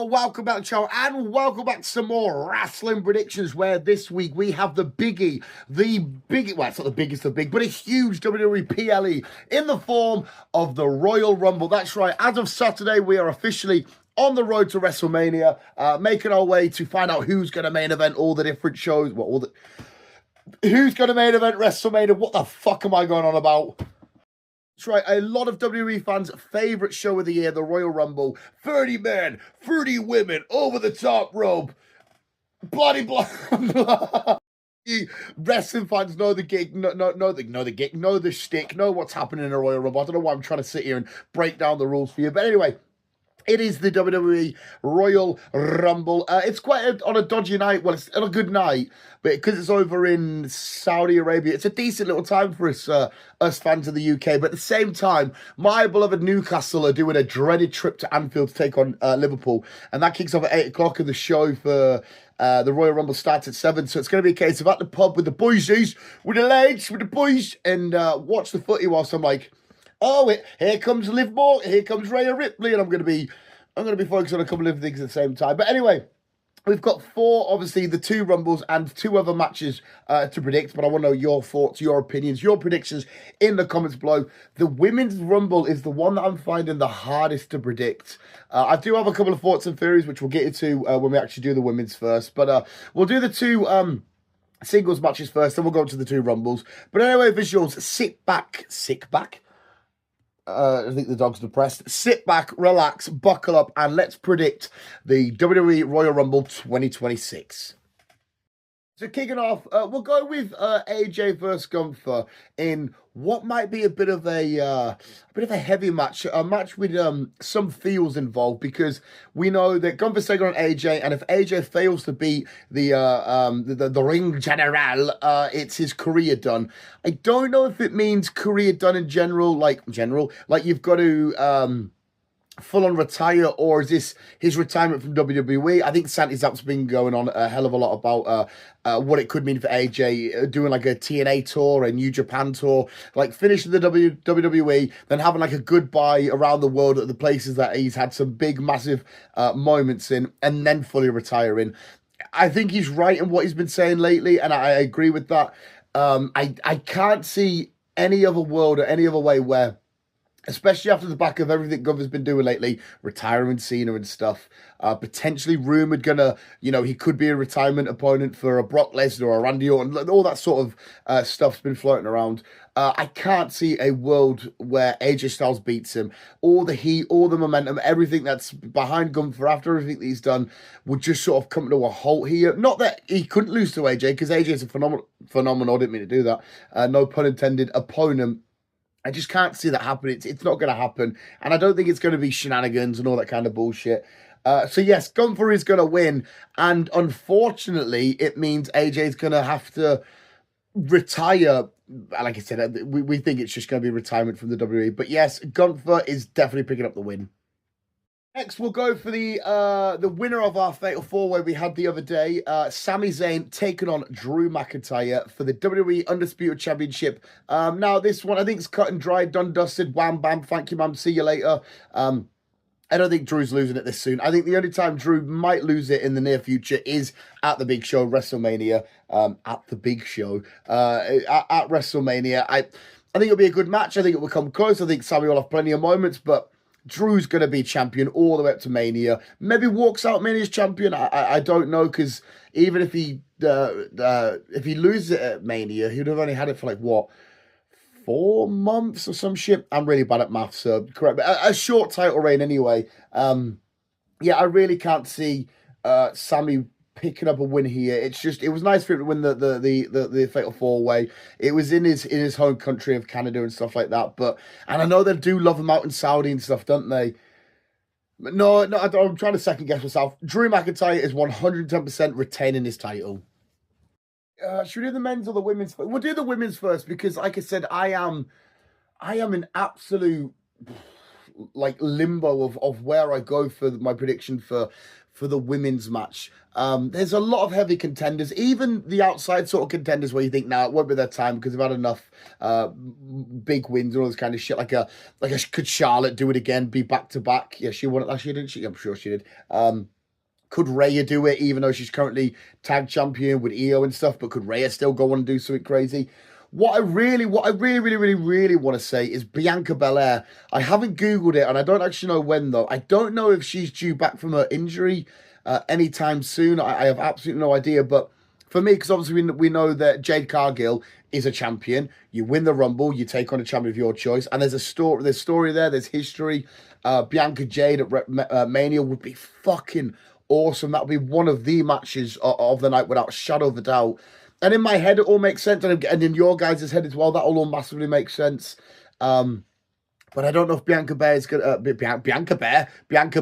welcome back to the channel and welcome back to some more wrestling predictions where this week we have well, it's not the biggest of big, but a huge WWE PLE in the form of the Royal Rumble. That's right, as of Saturday, we are officially on the road to WrestleMania, making our way to find out who's going to main event all the different shows, who's going to main event WrestleMania, what the fuck am I going on about? That's right, a lot of WWE fans' favourite show of the year, the Royal Rumble. 30 men, 30 women, over the top rope. Bloody blah. Wrestling fans know the gig, know the gig, know the shtick, know what's happening in a Royal Rumble. I don't know why I'm trying to sit here and break down the rules for you. But anyway, it is the WWE Royal Rumble. It's quite on a dodgy night. Well, it's on a good night, but because it's over in Saudi Arabia, it's a decent little time for us fans of the UK. But at the same time, my beloved Newcastle are doing a dreaded trip to Anfield to take on Liverpool, and that kicks off at 8 o'clock. And the show for the Royal Rumble starts at 7, so it's going to be a case of at the pub with the boys, with the lads, with the boys, and watch the footy whilst I'm like, oh, here comes Liv Morgan, here comes Rhea Ripley, and I'm going to be focused on a couple of things at the same time. But anyway, we've got obviously the 2 Rumbles and 2 other matches to predict, but I want to know your thoughts, your opinions, your predictions in the comments below. The Women's Rumble is the one that I'm finding the hardest to predict. I do have a couple of thoughts and theories, which we'll get into when we actually do the Women's first, but we'll do the 2 singles matches first, then we'll go to the 2 Rumbles. But anyway, visuals, sit back. I think the dog's depressed. Sit back, relax, buckle up, and let's predict the WWE Royal Rumble 2026. So kicking off, we'll go with AJ versus Gunther in what might be a bit of a heavy match, a match with some feels involved, because we know that Gunther's taking on AJ, and if AJ fails to beat the ring general, it's his career done. I don't know if it means career done in general, like you've got to full-on retire, or is this his retirement from WWE? I think Santi Zap's been going on a hell of a lot about what it could mean for AJ, doing like a TNA tour, a New Japan tour, like finishing the WWE, then having like a goodbye around the world at the places that he's had some big, massive moments in, and then fully retiring. I think he's right in what he's been saying lately, and I agree with that. I can't see any other world or any other way where, especially after the back of everything Gunther's been doing lately, retiring Cena and stuff, potentially rumoured he could be a retirement opponent for a Brock Lesnar or a Randy Orton, all that sort of stuff's been floating around. I can't see a world where AJ Styles beats him. All the heat, all the momentum, everything that's behind Gunther after everything that he's done would just sort of come to a halt here. Not that he couldn't lose to AJ, because AJ is a phenomenal, I didn't mean to do that, no pun intended, opponent. I just can't see that happening. It's not going to happen. And I don't think it's going to be shenanigans and all that kind of bullshit. So yes, Gunther is going to win. And unfortunately, it means AJ is going to have to retire. Like I said, we think it's just going to be retirement from the WWE. But yes, Gunther is definitely picking up the win. Next, we'll go for the winner of our Fatal 4-Way we had the other day. Sami Zayn taking on Drew McIntyre for the WWE Undisputed Championship. Now, this one, I think it's cut and dried, done, dusted, wham, bam, thank you, ma'am, see you later. I don't think Drew's losing it this soon. I think the only time Drew might lose it in the near future is at the big show, WrestleMania. At WrestleMania. I think it'll be a good match. I think it will come close. I think Sami will have plenty of moments, but Drew's going to be champion all the way up to Mania. Maybe walks out Mania's champion. I don't know, because even if he loses it at Mania, he'd have only had it for like, what, 4 months or some shit? I'm really bad at maths, so correct. But a short title reign anyway. Yeah, I really can't see Sami picking up a win here. It was nice for him to win the Fatal 4-Way. It was in his home country of Canada and stuff like that. And I know they do love him out in Saudi and stuff, don't they? But no, I'm trying to second guess myself. Drew McIntyre is 110% retaining his title. Should we do the men's or the women's? We'll do the women's first, because, like I said, I am in absolute like limbo of where I go for my prediction for for the women's match. There's a lot of heavy contenders, even the outside sort of contenders where you think, it won't be their time because they've had enough big wins and all this kind of shit. Could Charlotte do it again, be back to back? Yeah, she won it last year, didn't she? I'm sure she did. Could Rhea do it, even though she's currently tag champion with Io and stuff? But could Rhea still go on and do something crazy? What I really want to say is Bianca Belair. I haven't Googled it, and I don't actually know when, though. I don't know if she's due back from her injury anytime soon. I have absolutely no idea. But for me, because obviously we know that Jade Cargill is a champion. You win the Rumble, you take on a champion of your choice. And there's story there, there's history. Bianca Jade at Mania would be fucking awesome. That would be one of the matches of the night without a shadow of a doubt. And in my head, it all makes sense. And in your guys' head as well, that all massively makes sense. But I don't know if Bianca Belair is going to... Bianca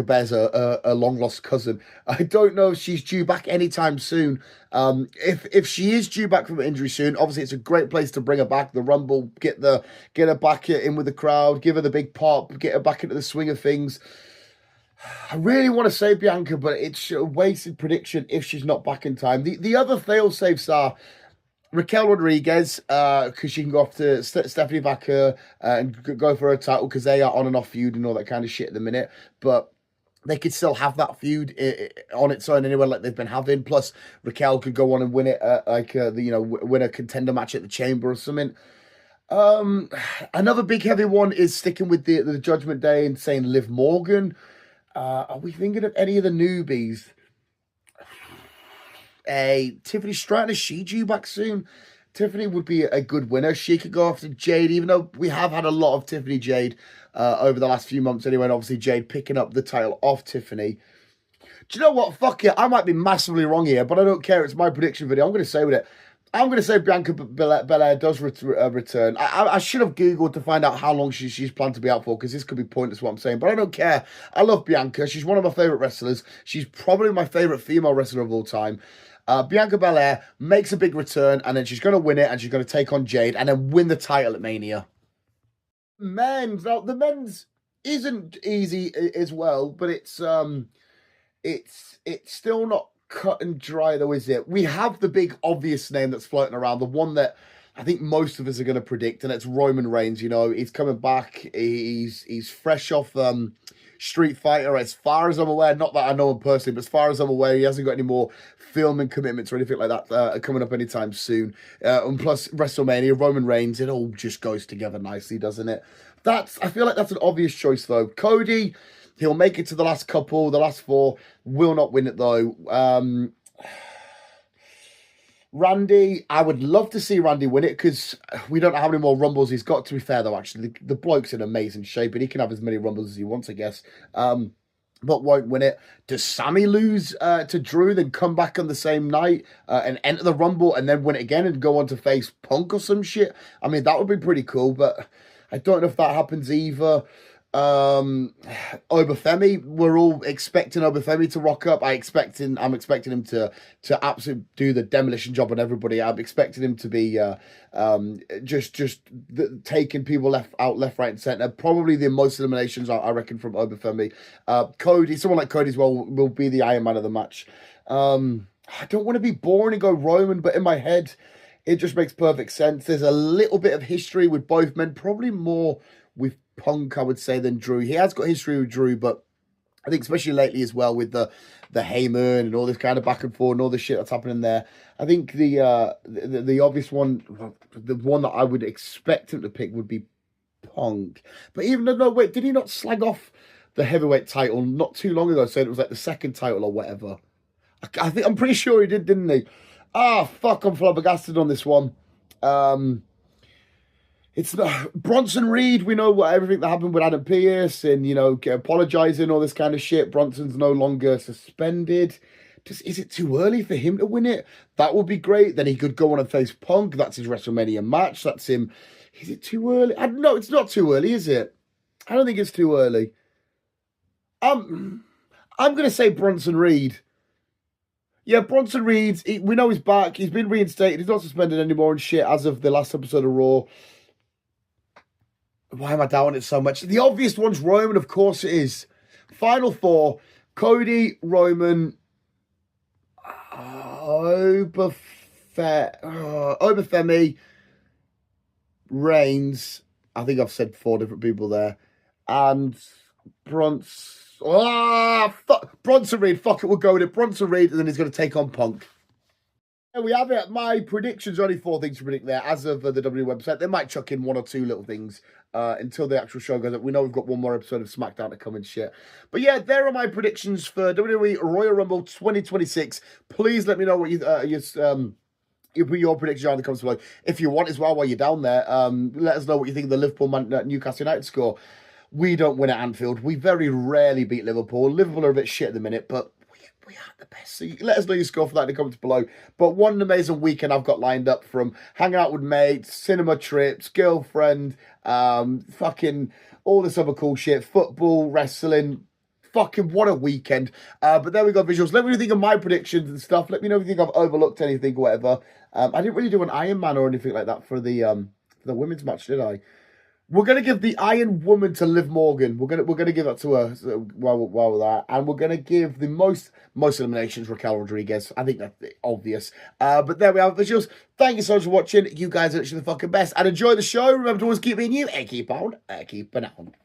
Belair's a long-lost cousin. I don't know if she's due back anytime soon. If she is due back from an injury soon, obviously it's a great place to bring her back. The Rumble, get her back in with the crowd, give her the big pop, get her back into the swing of things. I really want to say Bianca, but it's a wasted prediction if she's not back in time. The other fail-safes are Raquel Rodriguez, because she can go off to Stephanie Baker and go for her title because they are on and off feud and all that kind of shit at the minute. But they could still have that feud on its own anyway, like they've been having. Plus, Raquel could go on and win it, win a contender match at the Chamber or something. Another big heavy one is sticking with the Judgment Day and saying Liv Morgan. Are we thinking of any of the newbies? Tiffany Stratton, is she due back soon? Tiffany would be a good winner. She could go after Jade, even though we have had a lot of Tiffany Jade over the last few months anyway, and obviously Jade picking up the title off Tiffany. Do you know what? Fuck it. I might be massively wrong here, but I don't care. It's my prediction video. I'm going to say with it. I'm going to say Bianca Belair does return. I should have Googled to find out how long she's planned to be out for, because this could be pointless what I'm saying. But I don't care. I love Bianca. She's one of my favourite wrestlers. She's probably my favourite female wrestler of all time. Bianca Belair makes a big return, and then she's going to win it, and she's going to take on Jade, and then win the title at Mania. Now the men's isn't easy as well, but it's still not cut and dry though, is it? We have the big obvious name that's floating around, the one that I think most of us are going to predict, and it's Roman Reigns. You know, he's coming back. He's fresh off Street Fighter, as far as I'm aware. Not that I know him personally, but as far as I'm aware, he hasn't got any more filming commitments or anything like that coming up anytime soon. And plus WrestleMania, Roman Reigns, it all just goes together nicely, doesn't it? I feel like that's an obvious choice though. Cody, he'll make it to the last couple, the last four, will not win it though. Randy, I would love to see Randy win it because we don't know how many more Rumbles he's got. To be fair, though, actually, the bloke's in amazing shape and he can have as many Rumbles as he wants, I guess. But won't win it. Does Sammy lose to Drew, then come back on the same night and enter the Rumble and then win it again and go on to face Punk or some shit? I mean, that would be pretty cool, but I don't know if that happens either. Obafemi, we're all expecting Obafemi to rock up. I'm expecting him to absolutely do the demolition job on everybody. I'm expecting him to be taking people left, right, and center. Probably the most eliminations I reckon from Obafemi. Cody, someone like Cody as well, will be the Iron Man of the match. I don't want to be boring and go Roman, but in my head, it just makes perfect sense. There's a little bit of history with both men, probably more with Punk, I would say, than Drew. He has got history with Drew, but I think especially lately as well with the Heyman and all this kind of back and forth and all the shit that's happening there. I think the obvious one, the one that I would expect him to pick would be Punk. But even no, wait, did he not slag off the heavyweight title not too long ago? Saying it was like the second title or whatever. I'm pretty sure he did, didn't he? Fuck, I'm flabbergasted on this one. It's Bronson Reed. We know everything that happened with Adam Pearce and, apologising, all this kind of shit. Bronson's no longer suspended. Is it too early for him to win it? That would be great. Then he could go on and face Punk. That's his WrestleMania match. That's him. Is it too early? No, it's not too early, is it? I don't think it's too early. I'm going to say Bronson Reed. Yeah, Bronson Reed, we know he's back. He's been reinstated. He's not suspended anymore and shit as of the last episode of Raw. Why am I doubting it so much? The obvious one's Roman, of course it is. Final four, Cody, Roman, Obafemi, Reigns. I think I've said 4 different people there. And Bronson Reed. Fuck it, we'll go with it. Bronson Reed, and then he's going to take on Punk. There we have it. My predictions are only 4 things to predict there. As of the WWE website, they might chuck in 1 or 2 little things until the actual show goes up. We know we've got 1 more episode of SmackDown to come and shit. But yeah, there are my predictions for WWE Royal Rumble 2026. Please let me know what you put your predictions are in the comments below. If you want as well, while you're down there, let us know what you think of the Liverpool Newcastle United score. We don't win at Anfield. We very rarely beat Liverpool. Liverpool are a bit shit at the minute, but we aren't the best. So let us know your score for that in the comments below. But what an amazing weekend I've got lined up, from hanging out with mates, cinema trips, girlfriend, fucking all this other cool shit, football, wrestling. Fucking what a weekend. But there we go, visuals. Let me know what you think of my predictions and stuff. Let me know if you think I've overlooked anything or whatever. I didn't really do an Iron Man or anything like that for the women's match, did I? We're gonna give the Iron Woman to Liv Morgan. We're gonna give that to her while we're there, and we're gonna give the most eliminations Raquel Rodriguez. I think that's obvious. But there we are, visuals. Thank you so much for watching. You guys are actually the fucking best, and enjoy the show. Remember to always keep being you and keep on, keeping on.